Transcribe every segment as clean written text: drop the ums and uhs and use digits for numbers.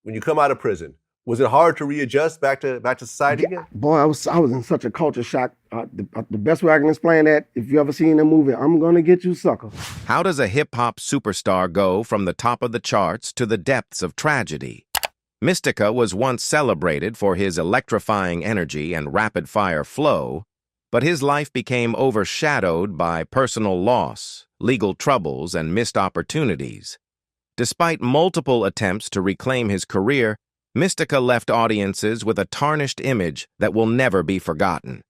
when you come out of prison? Was it hard to readjust back to society Yeah, again? boy, I was in such a culture shock. The best way I can explain that, if you ever seen the movie, I'm gonna get you, sucker. How does a hip-hop superstar go from the top of the charts to the depths of tragedy? Mystika was once celebrated for his electrifying energy and rapid-fire flow, but his life became overshadowed by personal loss, legal troubles, and missed opportunities. Despite multiple attempts to reclaim his career, Mystika left audiences with a tarnished image that will never be forgotten.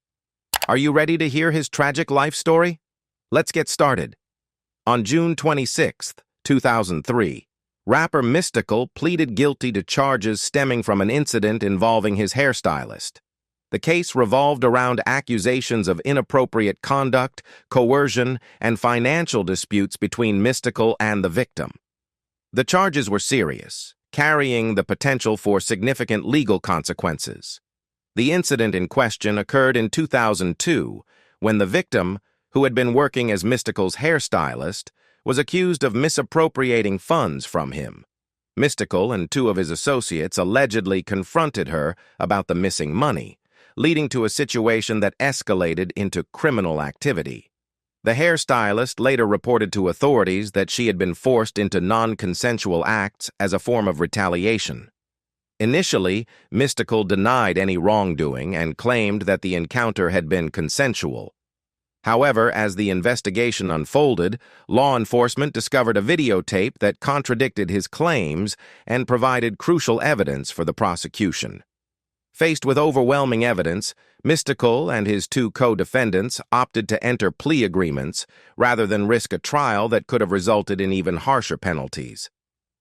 Are you ready to hear his tragic life story? Let's get started. On June 26, 2003, rapper Mystikal pleaded guilty to charges stemming from an incident involving his hairstylist. The case revolved around accusations of inappropriate conduct, coercion, and financial disputes between Mystikal and the victim. The charges were serious, carrying the potential for significant legal consequences. The incident in question occurred in 2002, when the victim, who had been working as Mystikal's hairstylist, was accused of misappropriating funds from him. Mystikal and two of his associates allegedly confronted her about the missing money, leading to a situation that escalated into criminal activity. The hairstylist later reported to authorities that she had been forced into non-consensual acts as a form of retaliation. Initially, Mystikal denied any wrongdoing and claimed that the encounter had been consensual. However, as the investigation unfolded, law enforcement discovered a videotape that contradicted his claims and provided crucial evidence for the prosecution. Faced with overwhelming evidence, Mystikal and his two co-defendants opted to enter plea agreements rather than risk a trial that could have resulted in even harsher penalties.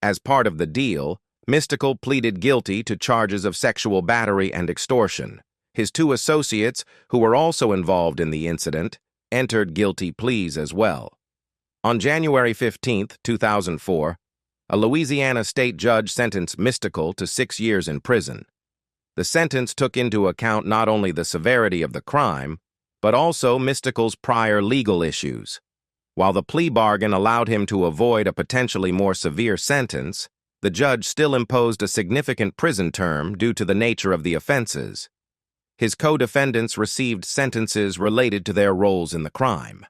As part of the deal, Mystikal pleaded guilty to charges of sexual battery and extortion. His two associates, who were also involved in the incident, entered guilty pleas as well. On January 15, 2004, a Louisiana state judge sentenced Mystikal to 6 years in prison. The sentence took into account not only the severity of the crime, but also Mystikal's prior legal issues. While the plea bargain allowed him to avoid a potentially more severe sentence, the judge still imposed a significant prison term due to the nature of the offenses. His co-defendants received sentences related to their roles in the crime.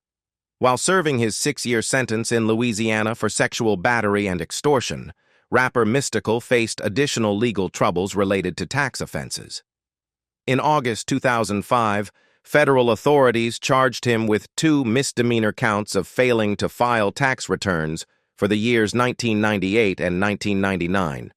While serving his 6-year sentence in Louisiana for sexual battery and extortion, rapper Mystikal faced additional legal troubles related to tax offenses. In August 2005, federal authorities charged him with 2 misdemeanor counts of failing to file tax returns for the years 1998 and 1999.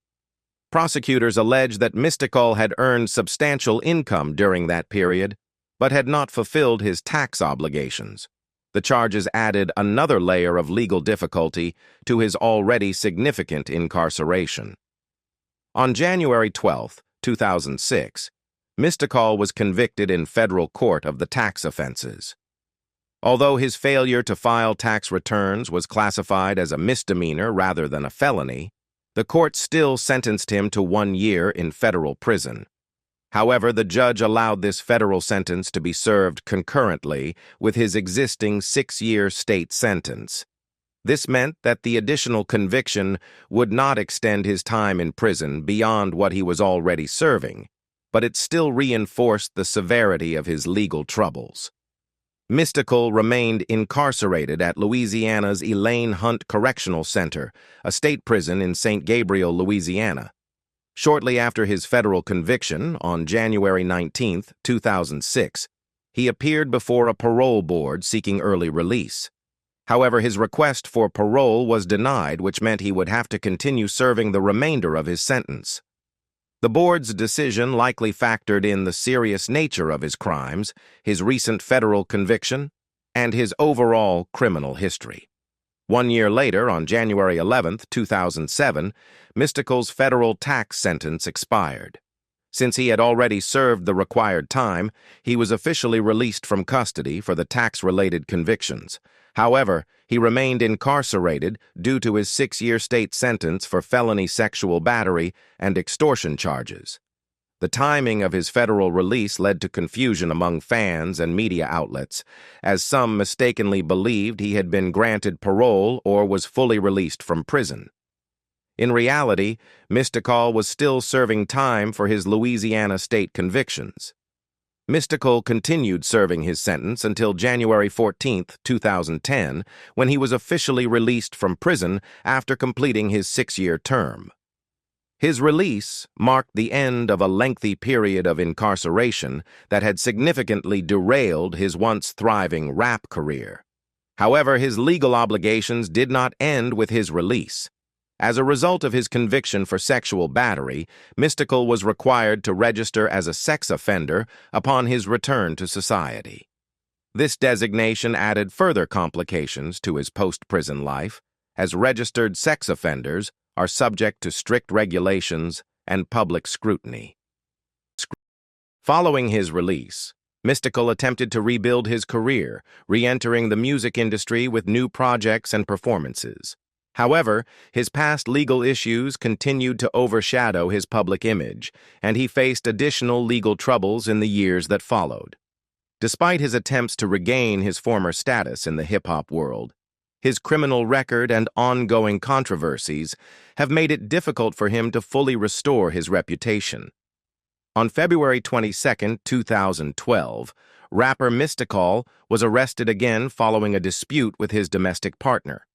Prosecutors alleged that Mystikal had earned substantial income during that period, but had not fulfilled his tax obligations. The charges added another layer of legal difficulty to his already significant incarceration. On January 12, 2006, Mystikal was convicted in federal court of the tax offenses. Although his failure to file tax returns was classified as a misdemeanor rather than a felony, the court still sentenced him to 1 year in federal prison. However, the judge allowed this federal sentence to be served concurrently with his existing 6-year state sentence. This meant that the additional conviction would not extend his time in prison beyond what he was already serving, but it still reinforced the severity of his legal troubles. Mystikal remained incarcerated at Louisiana's Elaine Hunt Correctional Center, a state prison in St. Gabriel, Louisiana. Shortly after his federal conviction, on January 19, 2006, he appeared before a parole board seeking early release. However, his request for parole was denied, which meant he would have to continue serving the remainder of his sentence. The board's decision likely factored in the serious nature of his crimes, his recent federal conviction, and his overall criminal history. 1 year later, on January 11, 2007, Mystikal's federal tax sentence expired. Since he had already served the required time, he was officially released from custody for the tax-related convictions. However, he remained incarcerated due to his 6-year state sentence for felony sexual battery and extortion charges. The timing of his federal release led to confusion among fans and media outlets, as some mistakenly believed he had been granted parole or was fully released from prison. In reality, Mystikal was still serving time for his Louisiana state convictions. Mystikal continued serving his sentence until January 14, 2010, when he was officially released from prison after completing his 6-year term. His release marked the end of a lengthy period of incarceration that had significantly derailed his once thriving rap career. However, his legal obligations did not end with his release. As a result of his conviction for sexual battery, Mystikal was required to register as a sex offender upon his return to society. This designation added further complications to his post-prison life, as registered sex offenders are subject to strict regulations and public scrutiny. Following his release, Mystikal attempted to rebuild his career, re-entering the music industry with new projects and performances. However, his past legal issues continued to overshadow his public image, and he faced additional legal troubles in the years that followed. Despite his attempts to regain his former status in the hip-hop world, his criminal record and ongoing controversies have made it difficult for him to fully restore his reputation. On February 22, 2012, rapper Mystikal was arrested again following a dispute with his domestic partner.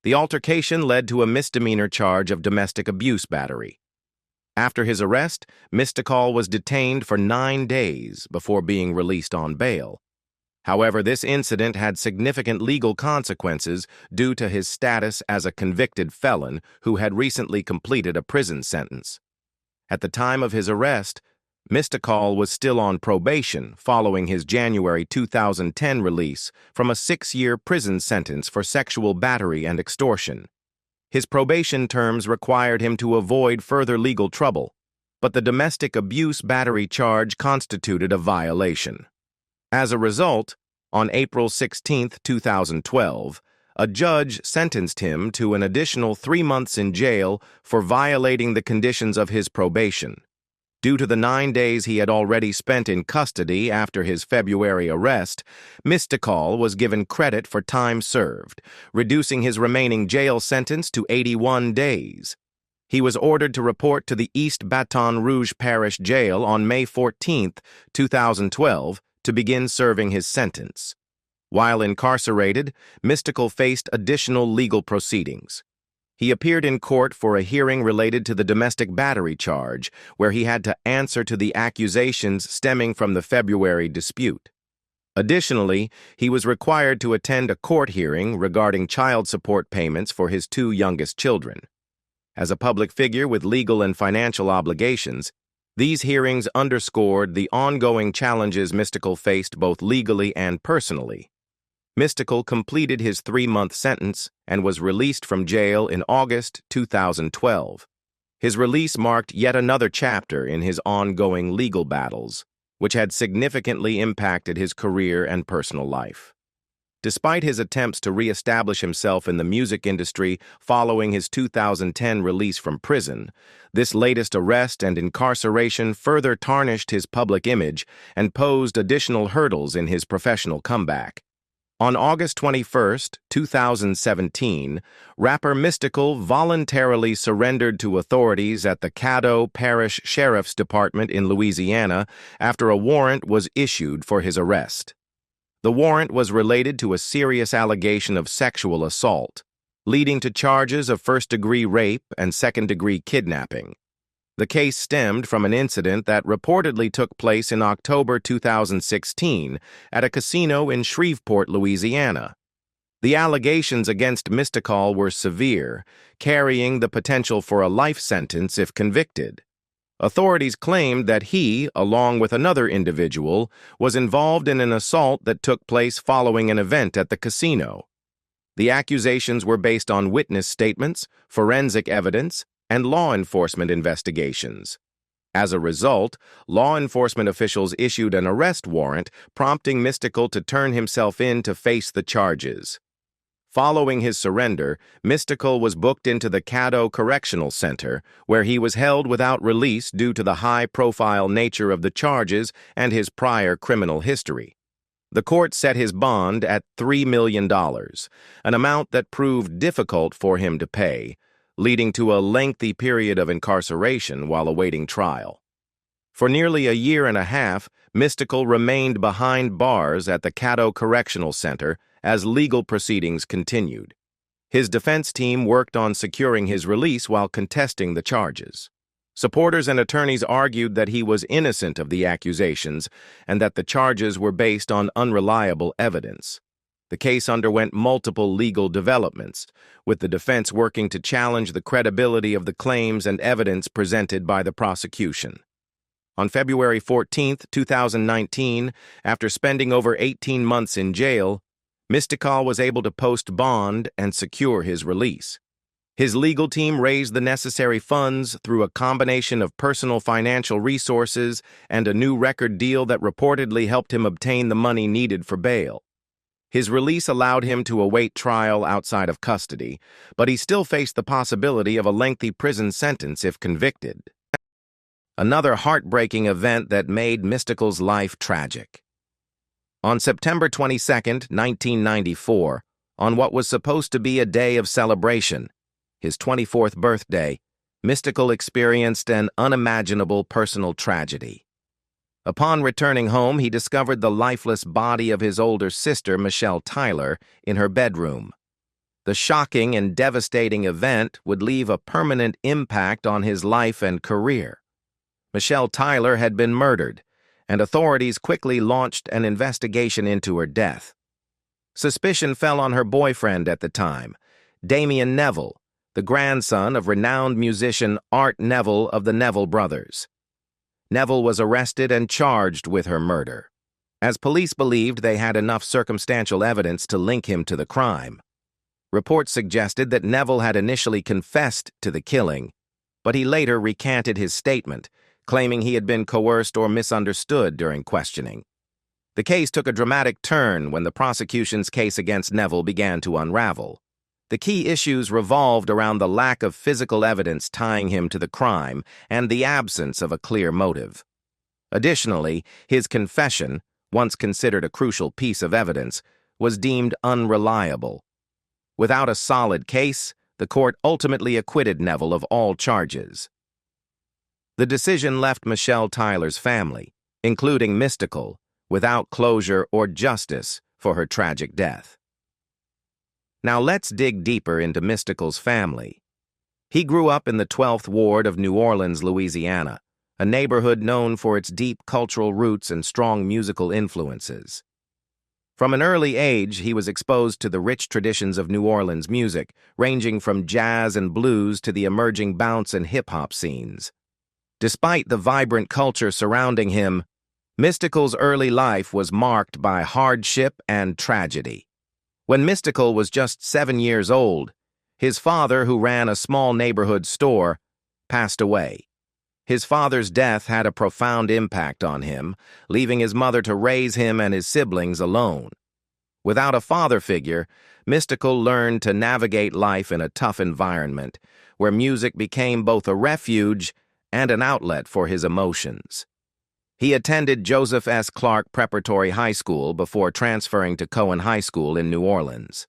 The altercation led to a misdemeanor charge of domestic abuse battery. After his arrest, Mystikal was detained for 9 days before being released on bail. However, this incident had significant legal consequences due to his status as a convicted felon who had recently completed a prison sentence. At the time of his arrest, Mystikal was still on probation following his January 2010 release from a 6-year prison sentence for sexual battery and extortion. His probation terms required him to avoid further legal trouble, but the domestic abuse battery charge constituted a violation. As a result, on April 16, 2012, a judge sentenced him to an additional 3 months in jail for violating the conditions of his probation. Due to the 9 days he had already spent in custody after his February arrest, Mystikal was given credit for time served, reducing his remaining jail sentence to 81 days. He was ordered to report to the East Baton Rouge Parish Jail on May 14, 2012, to begin serving his sentence. While incarcerated, Mystikal faced additional legal proceedings. He appeared in court for a hearing related to the domestic battery charge, where he had to answer to the accusations stemming from the February dispute. Additionally, he was required to attend a court hearing regarding child support payments for his 2 youngest children. As a public figure with legal and financial obligations, these hearings underscored the ongoing challenges Mystikal faced both legally and personally. Mystikal completed his 3-month sentence and was released from jail in August 2012. His release marked yet another chapter in his ongoing legal battles, which had significantly impacted his career and personal life. Despite his attempts to re-establish himself in the music industry following his 2010 release from prison, this latest arrest and incarceration further tarnished his public image and posed additional hurdles in his professional comeback. On August 21, 2017, rapper Mystikal voluntarily surrendered to authorities at the Caddo Parish Sheriff's Department in Louisiana after a warrant was issued for his arrest. The warrant was related to a serious allegation of sexual assault, leading to charges of first-degree rape and second-degree kidnapping. The case stemmed from an incident that reportedly took place in October 2016 at a casino in Shreveport, Louisiana. The allegations against Mystikal were severe, carrying the potential for a life sentence if convicted. Authorities claimed that he, along with another individual, was involved in an assault that took place following an event at the casino. The accusations were based on witness statements, forensic evidence, and law enforcement investigations. As a result, law enforcement officials issued an arrest warrant, prompting Mystikal to turn himself in to face the charges. Following his surrender, Mystikal was booked into the Caddo Correctional Center, where he was held without release due to the high-profile nature of the charges and his prior criminal history. The court set his bond at $3 million, an amount that proved difficult for him to pay, leading to a lengthy period of incarceration while awaiting trial. For nearly a year and a half, Mystikal remained behind bars at the Caddo Correctional Center as legal proceedings continued. His defense team worked on securing his release while contesting the charges. Supporters and attorneys argued that he was innocent of the accusations and that the charges were based on unreliable evidence. The case underwent multiple legal developments, with the defense working to challenge the credibility of the claims and evidence presented by the prosecution. On February 14, 2019, after spending over 18 months in jail, Mystikal was able to post bond and secure his release. His legal team raised the necessary funds through a combination of personal financial resources and a new record deal that reportedly helped him obtain the money needed for bail. His release allowed him to await trial outside of custody, but he still faced the possibility of a lengthy prison sentence if convicted. Another heartbreaking event that made Mystikal's life tragic. On September 22, 1994, on what was supposed to be a day of celebration, his 24th birthday, Mystikal experienced an unimaginable personal tragedy. Upon returning home, he discovered the lifeless body of his older sister, Michelle Tyler, in her bedroom. The shocking and devastating event would leave a permanent impact on his life and career. Michelle Tyler had been murdered, and authorities quickly launched an investigation into her death. Suspicion fell on her boyfriend at the time, Damian Neville, the grandson of renowned musician Art Neville of the Neville Brothers. Neville was arrested and charged with her murder, as police believed they had enough circumstantial evidence to link him to the crime. Reports suggested that Neville had initially confessed to the killing, but he later recanted his statement, claiming he had been coerced or misunderstood during questioning. The case took a dramatic turn when the prosecution's case against Neville began to unravel. The key issues revolved around the lack of physical evidence tying him to the crime and the absence of a clear motive. Additionally, his confession, once considered a crucial piece of evidence, was deemed unreliable. Without a solid case, the court ultimately acquitted Neville of all charges. The decision left Michelle Tyler's family, including Mystikal, without closure or justice for her tragic death. Now let's dig deeper into Mystikal's family. He grew up in the 12th Ward of New Orleans, Louisiana, a neighborhood known for its deep cultural roots and strong musical influences. From an early age, he was exposed to the rich traditions of New Orleans music, ranging from jazz and blues to the emerging bounce and hip-hop scenes. Despite the vibrant culture surrounding him, Mystikal's early life was marked by hardship and tragedy. When Mystikal was just 7 years old, his father, who ran a small neighborhood store, passed away. His father's death had a profound impact on him, leaving his mother to raise him and his siblings alone. Without a father figure, Mystikal learned to navigate life in a tough environment, where music became both a refuge and an outlet for his emotions. He attended Joseph S. Clark Preparatory High School before transferring to Cohen High School in New Orleans.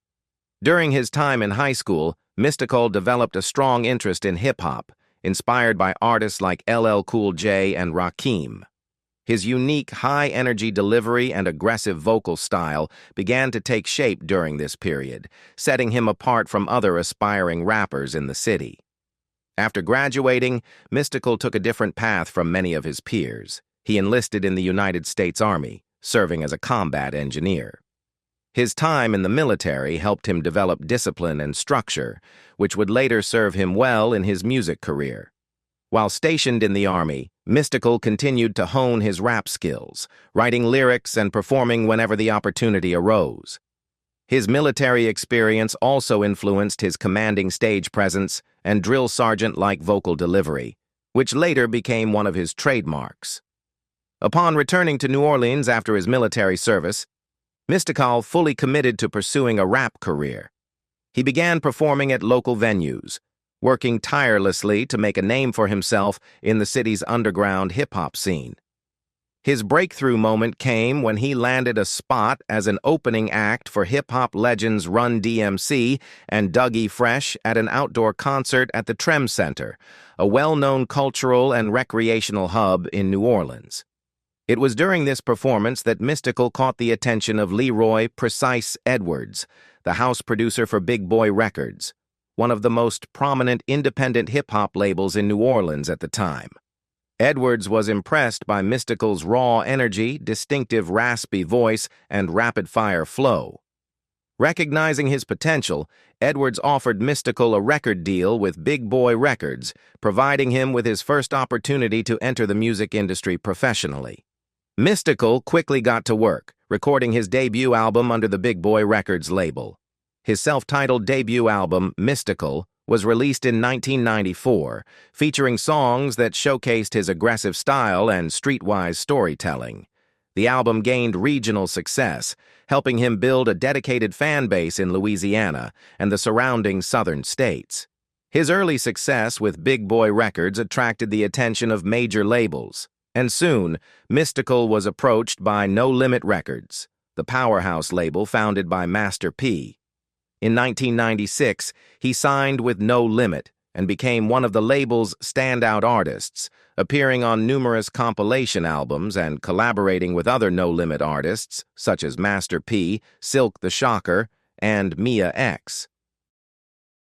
During his time in high school, Mystikal developed a strong interest in hip-hop, inspired by artists like LL Cool J and Rakim. His unique, high-energy delivery and aggressive vocal style began to take shape during this period, setting him apart from other aspiring rappers in the city. After graduating, Mystikal took a different path from many of his peers. He enlisted in the United States Army, serving as a combat engineer. His time in the military helped him develop discipline and structure, which would later serve him well in his music career. While stationed in the Army, Mystikal continued to hone his rap skills, writing lyrics and performing whenever the opportunity arose. His military experience also influenced his commanding stage presence and drill sergeant-like vocal delivery, which later became one of his trademarks. Upon returning to New Orleans after his military service, Mystikal fully committed to pursuing a rap career. He began performing at local venues, working tirelessly to make a name for himself in the city's underground hip-hop scene. His breakthrough moment came when he landed a spot as an opening act for hip-hop legends Run DMC and Dougie Fresh at an outdoor concert at the Trem Center, a well-known cultural and recreational hub in New Orleans. It was during this performance that Mystikal caught the attention of Leroy "Precise" Edwards, the house producer for Big Boy Records, one of the most prominent independent hip-hop labels in New Orleans at the time. Edwards was impressed by Mystikal's raw energy, distinctive raspy voice, and rapid-fire flow. Recognizing his potential, Edwards offered Mystikal a record deal with Big Boy Records, providing him with his first opportunity to enter the music industry professionally. Mystikal quickly got to work, recording his debut album under the Big Boy Records label. His self-titled debut album, Mystikal, was released in 1994, featuring songs that showcased his aggressive style and streetwise storytelling. The album gained regional success, helping him build a dedicated fan base in Louisiana and the surrounding southern states. His early success with Big Boy Records attracted the attention of major labels, and soon, Mystikal was approached by No Limit Records, the powerhouse label founded by Master P. In 1996, he signed with No Limit and became one of the label's standout artists, appearing on numerous compilation albums and collaborating with other No Limit artists such as Master P, Silk the Shocker, and Mia X.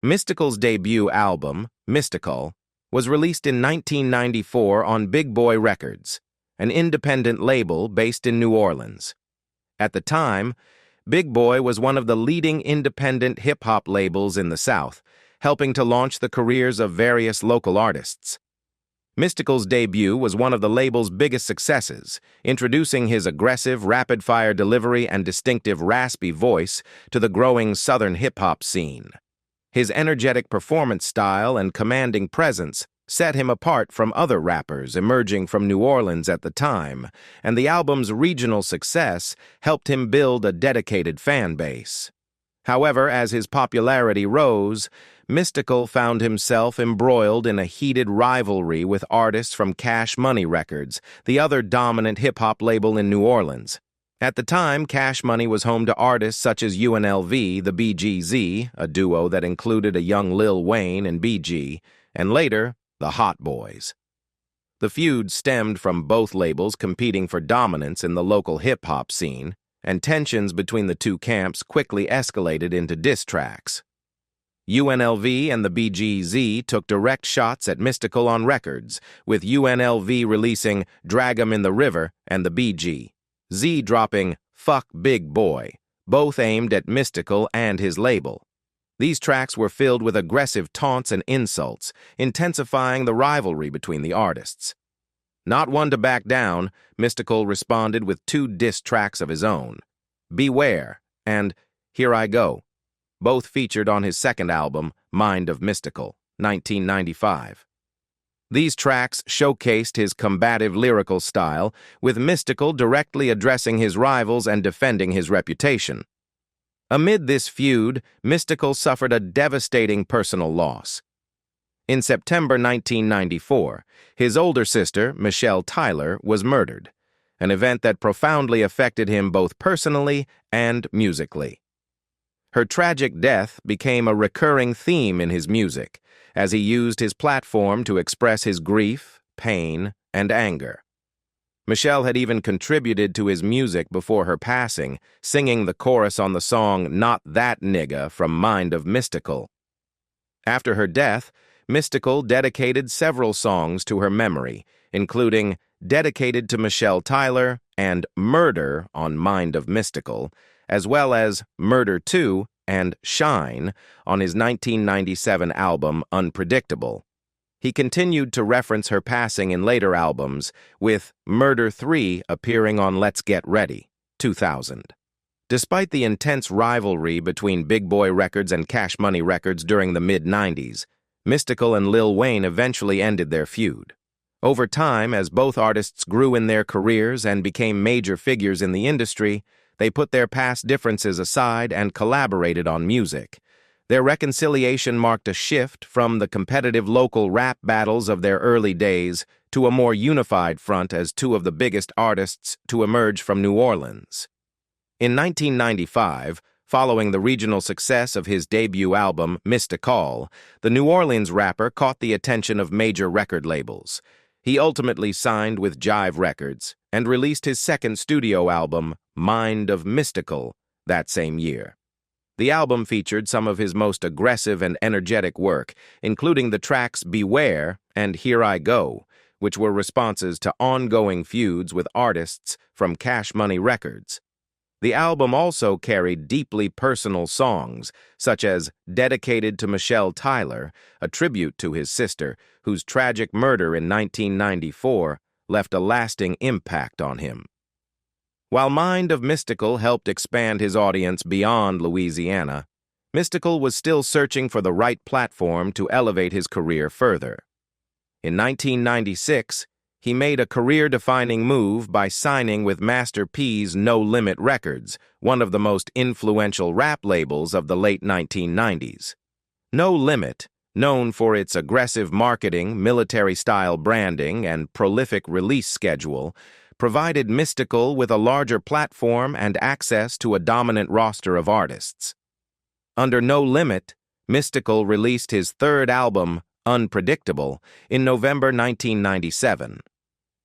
Mystikal's debut album, Mystikal, was released in 1994 on Big Boy Records, an independent label based in New Orleans. At the time, Big Boy was one of the leading independent hip-hop labels in the South, helping to launch the careers of various local artists. Mystikal's debut was one of the label's biggest successes, introducing his aggressive, rapid-fire delivery and distinctive raspy voice to the growing Southern hip-hop scene. His energetic performance style and commanding presence set him apart from other rappers emerging from New Orleans at the time, and the album's regional success helped him build a dedicated fan base. However, as his popularity rose, Mystikal found himself embroiled in a heated rivalry with artists from Cash Money Records, the other dominant hip-hop label in New Orleans. At the time, Cash Money was home to artists such as UNLV, the BGZ, a duo that included a young Lil Wayne and BG, and later, the Hot Boys. The feud stemmed from both labels competing for dominance in the local hip-hop scene, and tensions between the two camps quickly escalated into diss tracks. UNLV and the BGZ took direct shots at Mystikal on records, with UNLV releasing Drag 'Em in the River and the BGZ dropping Fuck Big Boy, both aimed at Mystikal and his label. These tracks were filled with aggressive taunts and insults, intensifying the rivalry between the artists. Not one to back down, Mystikal responded with two diss tracks of his own, Beware and Here I Go, both featured on his second album, Mind of Mystikal, 1995. These tracks showcased his combative lyrical style, with Mystikal directly addressing his rivals and defending his reputation. Amid this feud, Mystikal suffered a devastating personal loss. In September 1994, his older sister, Michelle Tyler, was murdered, an event that profoundly affected him both personally and musically. Her tragic death became a recurring theme in his music, as he used his platform to express his grief, pain, and anger. Michelle had even contributed to his music before her passing, singing the chorus on the song Not That Nigga from Mind of Mystikal. After her death, Mystikal dedicated several songs to her memory, including Dedicated to Michelle Tyler and Murder on Mind of Mystikal, as well as Murder 2 and Shine on his 1997 album Unpredictable. He continued to reference her passing in later albums, with Murder 3 appearing on Let's Get Ready, 2000. Despite the intense rivalry between Big Boy Records and Cash Money Records during the mid-90s, Mystikal and Lil Wayne eventually ended their feud. Over time, as both artists grew in their careers and became major figures in the industry, they put their past differences aside and collaborated on music. Their reconciliation marked a shift from the competitive local rap battles of their early days to a more unified front as two of the biggest artists to emerge from New Orleans. In 1995, following the regional success of his debut album, Mystikal, the New Orleans rapper caught the attention of major record labels. He ultimately signed with Jive Records and released his second studio album, Mind of Mystikal, that same year. The album featured some of his most aggressive and energetic work, including the tracks Beware and Here I Go, which were responses to ongoing feuds with artists from Cash Money Records. The album also carried deeply personal songs, such as Dedicated to Michelle Tyler, a tribute to his sister, whose tragic murder in 1994 left a lasting impact on him. While Mind of Mystikal helped expand his audience beyond Louisiana, Mystikal was still searching for the right platform to elevate his career further. In 1996, he made a career-defining move by signing with Master P's No Limit Records, one of the most influential rap labels of the late 1990s. No Limit, known for its aggressive marketing, military-style branding, and prolific release schedule, provided Mystikal with a larger platform and access to a dominant roster of artists. Under No Limit, Mystikal released his third album, Unpredictable, in November 1997.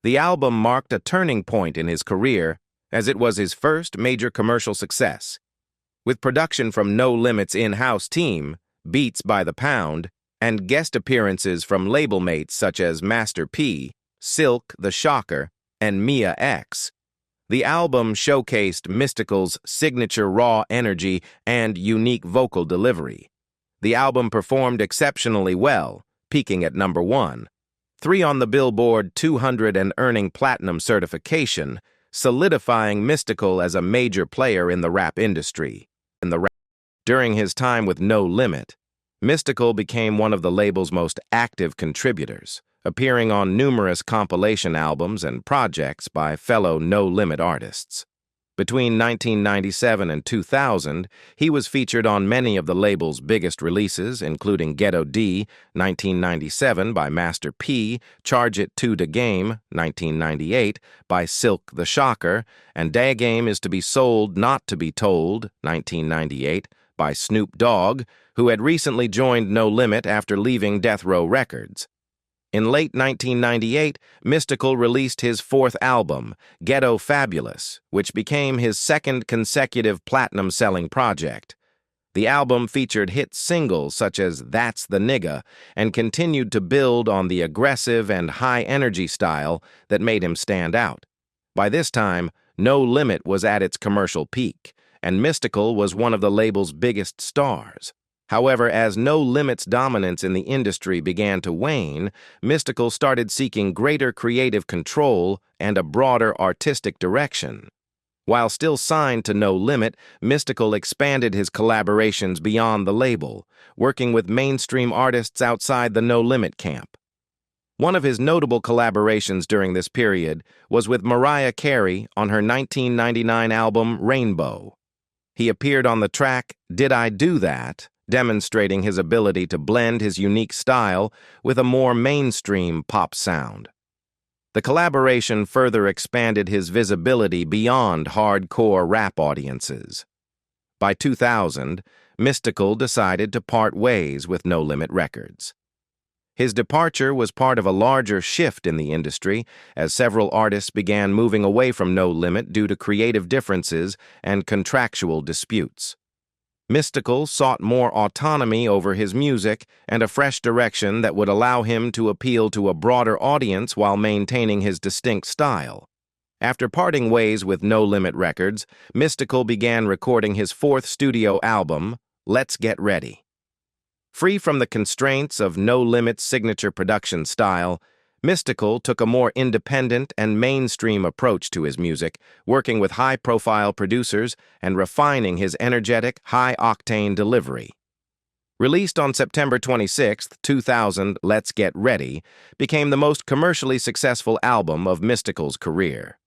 The album marked a turning point in his career, as it was his first major commercial success. With production from No Limit's in-house team, Beats by the Pound, and guest appearances from label mates such as Master P, Silk the Shocker, and Mia X, the album showcased Mystikal's signature raw energy and unique vocal delivery. The album performed exceptionally well, peaking at number 1. 3 on the Billboard 200 and earning platinum certification, solidifying Mystikal as a major player in the rap industry. During his time with No Limit, Mystikal became one of the label's most active contributors, appearing on numerous compilation albums and projects by fellow No Limit artists. Between 1997 and 2000, he was featured on many of the label's biggest releases, including Ghetto D, 1997 by Master P, Charge It to Da Game, 1998 by Silk the Shocker, and Da Game Is to Be Sold, Not to Be Told, 1998 by Snoop Dogg, who had recently joined No Limit after leaving Death Row Records. In late 1998, Mystikal released his fourth album, Ghetto Fabulous, which became his second consecutive platinum-selling project. The album featured hit singles such as That's the Nigga and continued to build on the aggressive and high-energy style that made him stand out. By this time, No Limit was at its commercial peak, and Mystikal was one of the label's biggest stars. However, as No Limit's dominance in the industry began to wane, Mystikal started seeking greater creative control and a broader artistic direction. While still signed to No Limit, Mystikal expanded his collaborations beyond the label, working with mainstream artists outside the No Limit camp. One of his notable collaborations during this period was with Mariah Carey on her 1999 album Rainbow. He appeared on the track Did I Do That?, demonstrating his ability to blend his unique style with a more mainstream pop sound. The collaboration further expanded his visibility beyond hardcore rap audiences. By 2000, Mystikal decided to part ways with No Limit Records. His departure was part of a larger shift in the industry, as several artists began moving away from No Limit due to creative differences and contractual disputes. Mystikal sought more autonomy over his music and a fresh direction that would allow him to appeal to a broader audience while maintaining his distinct style. After parting ways with No Limit Records, Mystikal began recording his fourth studio album, Let's Get Ready. Free from the constraints of No Limit's signature production style, Mystikal took a more independent and mainstream approach to his music, working with high-profile producers and refining his energetic, high-octane delivery. Released on September 26, 2000, Let's Get Ready became the most commercially successful album of Mystikal's career.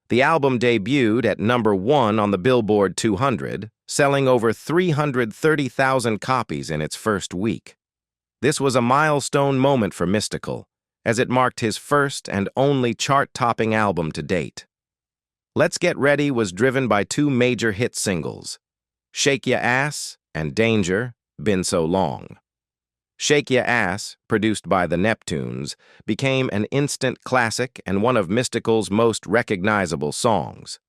The album debuted at number 1 on the Billboard 200, selling over 330,000 copies in its first week. This was a milestone moment for Mystikal, as it marked his first and only chart-topping album to date. Let's Get Ready was driven by two major hit singles, Shake Ya Ass and Danger, Been So Long. Shake Ya Ass, produced by the Neptunes, became an instant classic and one of Mystikal's most recognizable songs.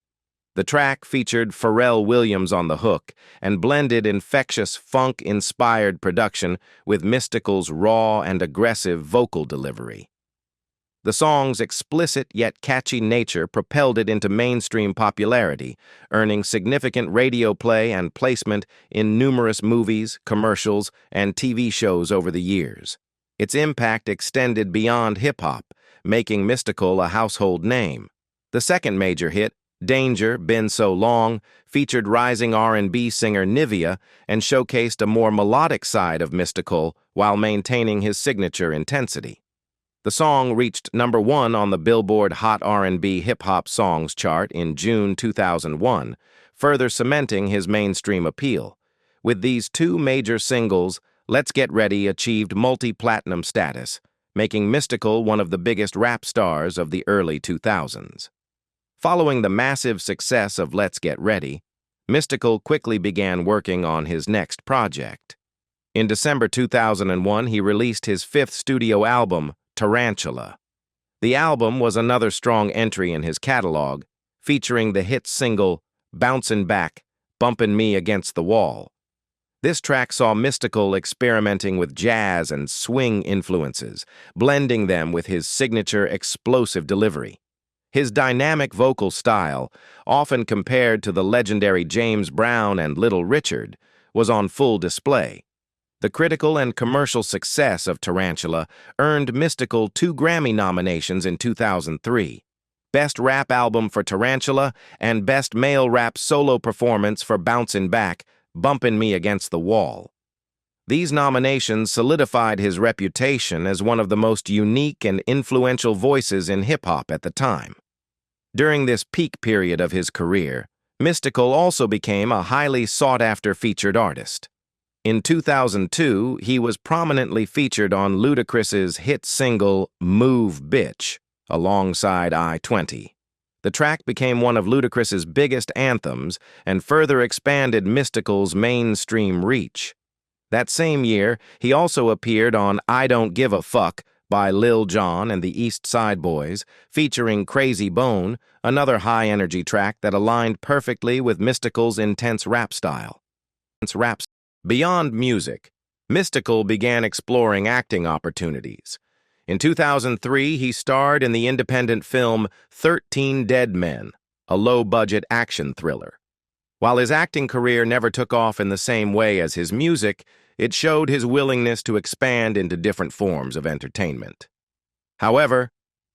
The track featured Pharrell Williams on the hook and blended infectious funk-inspired production with Mystikal's raw and aggressive vocal delivery. The song's explicit yet catchy nature propelled it into mainstream popularity, earning significant radio play and placement in numerous movies, commercials, and TV shows over the years. Its impact extended beyond hip-hop, making Mystikal a household name. The second major hit, Danger, Been So Long, featured rising R&B singer Nivea and showcased a more melodic side of Mystikal while maintaining his signature intensity. The song reached #1 on the Billboard Hot R&B Hip-Hop Songs chart in June 2001, further cementing his mainstream appeal. With these two major singles, Let's Get Ready achieved multi-platinum status, making Mystikal one of the biggest rap stars of the early 2000s. Following the massive success of Let's Get Ready, Mystikal quickly began working on his next project. In December 2001, he released his fifth studio album, Tarantula. The album was another strong entry in his catalog, featuring the hit single, Bouncin' Back, Bumpin' Me Against the Wall. This track saw Mystikal experimenting with jazz and swing influences, blending them with his signature explosive delivery. His dynamic vocal style, often compared to the legendary James Brown and Little Richard, was on full display. The critical and commercial success of Tarantula earned Mystikal 2 Grammy nominations in 2003, Best Rap Album for Tarantula and Best Male Rap Solo Performance for Bouncin' Back, Bumpin' Me Against the Wall. These nominations solidified his reputation as one of the most unique and influential voices in hip-hop at the time. During this peak period of his career, Mystikal also became a highly sought-after featured artist. In 2002, he was prominently featured on Ludacris's hit single, Move Bitch, alongside I-20. The track became one of Ludacris's biggest anthems and further expanded Mystikal's mainstream reach. That same year, he also appeared on I Don't Give a Fuck by Lil Jon and the East Side Boys, featuring Crazy Bone, another high-energy track that aligned perfectly with Mystikal's intense rap style. Beyond music, Mystikal began exploring acting opportunities. In 2003, he starred in the independent film 13 Dead Men, a low-budget action thriller. While his acting career never took off in the same way as his music, it showed his willingness to expand into different forms of entertainment. However,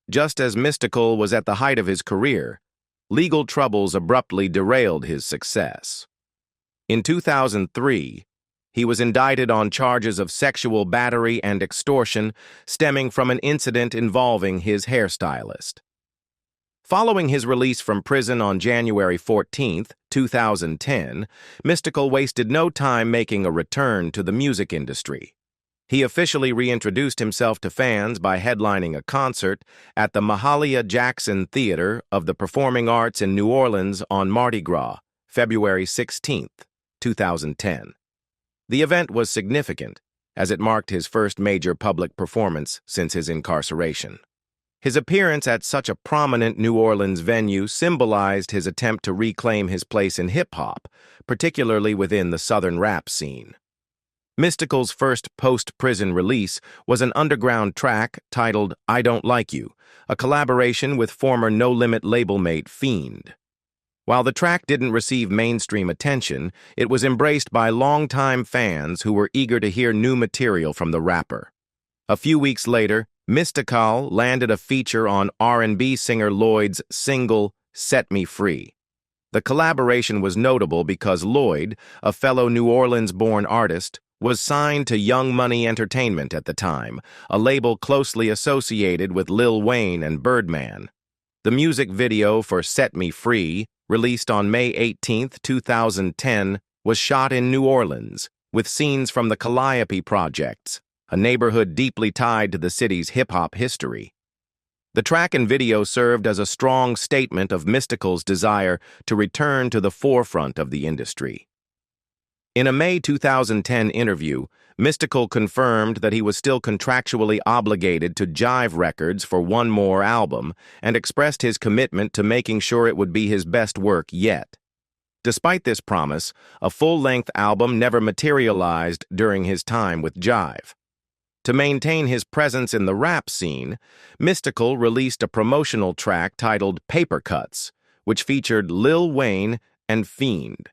just as Mystikal was at the height of his career, legal troubles abruptly derailed his success. In 2003, he was indicted on charges of sexual battery and extortion stemming from an incident involving his hairstylist. Following his release from prison on January 14, 2010, Mystikal wasted no time making a return to the music industry. He officially reintroduced himself to fans by headlining a concert at the Mahalia Jackson Theater of the Performing Arts in New Orleans on Mardi Gras, February 16, 2010. The event was significant, as it marked his first major public performance since his incarceration. His appearance at such a prominent New Orleans venue symbolized his attempt to reclaim his place in hip-hop, particularly within the Southern rap scene. Mystikal's first post-prison release was an underground track titled I Don't Like You, a collaboration with former No Limit label mate Fiend. While the track didn't receive mainstream attention, it was embraced by longtime fans who were eager to hear new material from the rapper. A few weeks later, Mystikal landed a feature on R&B singer Lloyd's single, Set Me Free. The collaboration was notable because Lloyd, a fellow New Orleans-born artist, was signed to Young Money Entertainment at the time, a label closely associated with Lil Wayne and Birdman. The music video for Set Me Free, released on May 18, 2010, was shot in New Orleans, with scenes from the Calliope projects, a neighborhood deeply tied to the city's hip-hop history. The track and video served as a strong statement of Mystikal's desire to return to the forefront of the industry. In a May 2010 interview, Mystikal confirmed that he was still contractually obligated to Jive Records for one more album and expressed his commitment to making sure it would be his best work yet. Despite this promise, a full-length album never materialized during his time with Jive. To maintain his presence in the rap scene, Mystikal released a promotional track titled Paper Cuts, which featured Lil Wayne and Fiend.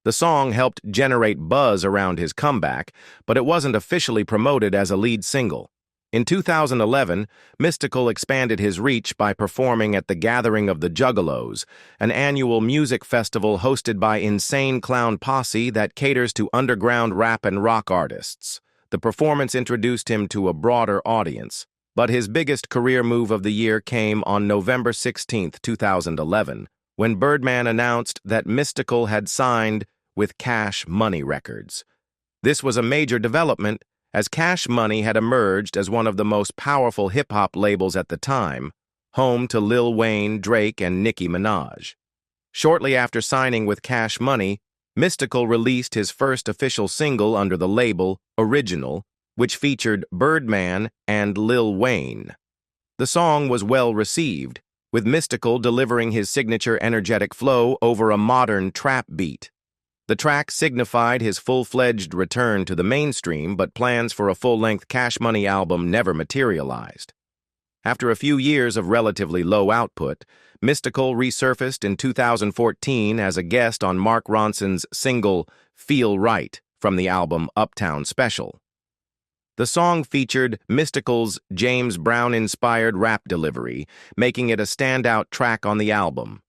The song helped generate buzz around his comeback, but it wasn't officially promoted as a lead single. In 2011, Mystikal expanded his reach by performing at the Gathering of the Juggalos, an annual music festival hosted by Insane Clown Posse that caters to underground rap and rock artists. The performance introduced him to a broader audience, but his biggest career move of the year came on November 16, 2011, when Birdman announced that Mystikal had signed with Cash Money Records. This was a major development, as Cash Money had emerged as one of the most powerful hip-hop labels at the time, home to Lil Wayne, Drake, and Nicki Minaj. Shortly after signing with Cash Money, Mystikal released his first official single under the label, Original, which featured Birdman and Lil Wayne. The song was well received, with Mystikal delivering his signature energetic flow over a modern trap beat. The track signified his full-fledged return to the mainstream, but plans for a full-length Cash Money album never materialized. After a few years of relatively low output, Mystikal resurfaced in 2014 as a guest on Mark Ronson's single Feel Right from the album Uptown Special. The song featured Mystikal's James Brown-inspired rap delivery, making it a standout track on the album.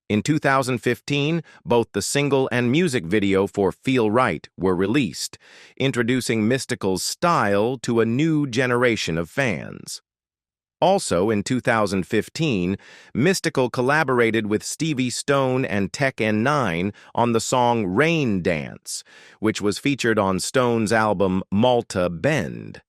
In 2015, both the single and music video for Feel Right were released, introducing Mystikal's style to a new generation of fans. Also, in 2015, Mystikal collaborated with Stevie Stone and Tech N9 on the song Rain Dance, which was featured on Stone's album Malta Bend.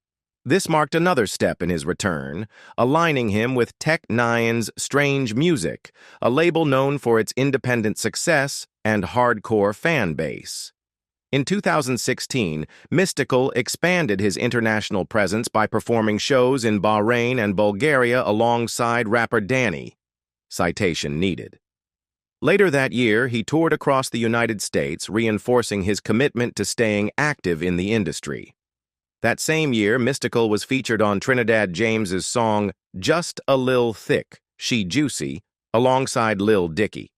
This marked another step in his return, aligning him with Tech N9's Strange Music, a label known for its independent success and hardcore fan base. In 2016, Mystikal expanded his international presence by performing shows in Bahrain and Bulgaria alongside rapper Danny. Citation needed. Later that year, he toured across the United States, reinforcing his commitment to staying active in the industry. That same year, Mystikal was featured on Trinidad James's song Just a Lil Thick, She Juicy, alongside Lil Dicky.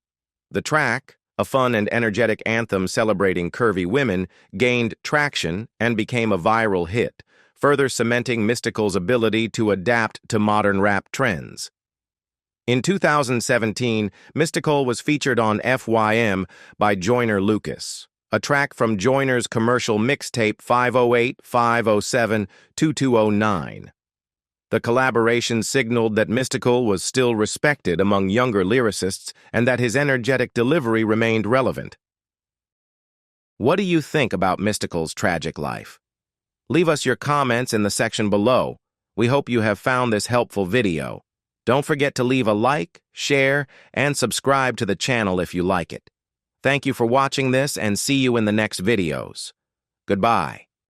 The track, a fun and energetic anthem celebrating curvy women, gained traction and became a viral hit, further cementing Mystikal's ability to adapt to modern rap trends. In 2017, Mystikal was featured on FYM by Joyner Lucas, a track from Joyner's commercial mixtape 508-507-2209. The collaboration signaled that Mystikal was still respected among younger lyricists and that his energetic delivery remained relevant. What do you think about Mystikal's tragic life? Leave us your comments in the section below. We hope you have found this helpful video. Don't forget to leave a like, share, and subscribe to the channel if you like it. Thank you for watching this and see you in the next videos. Goodbye.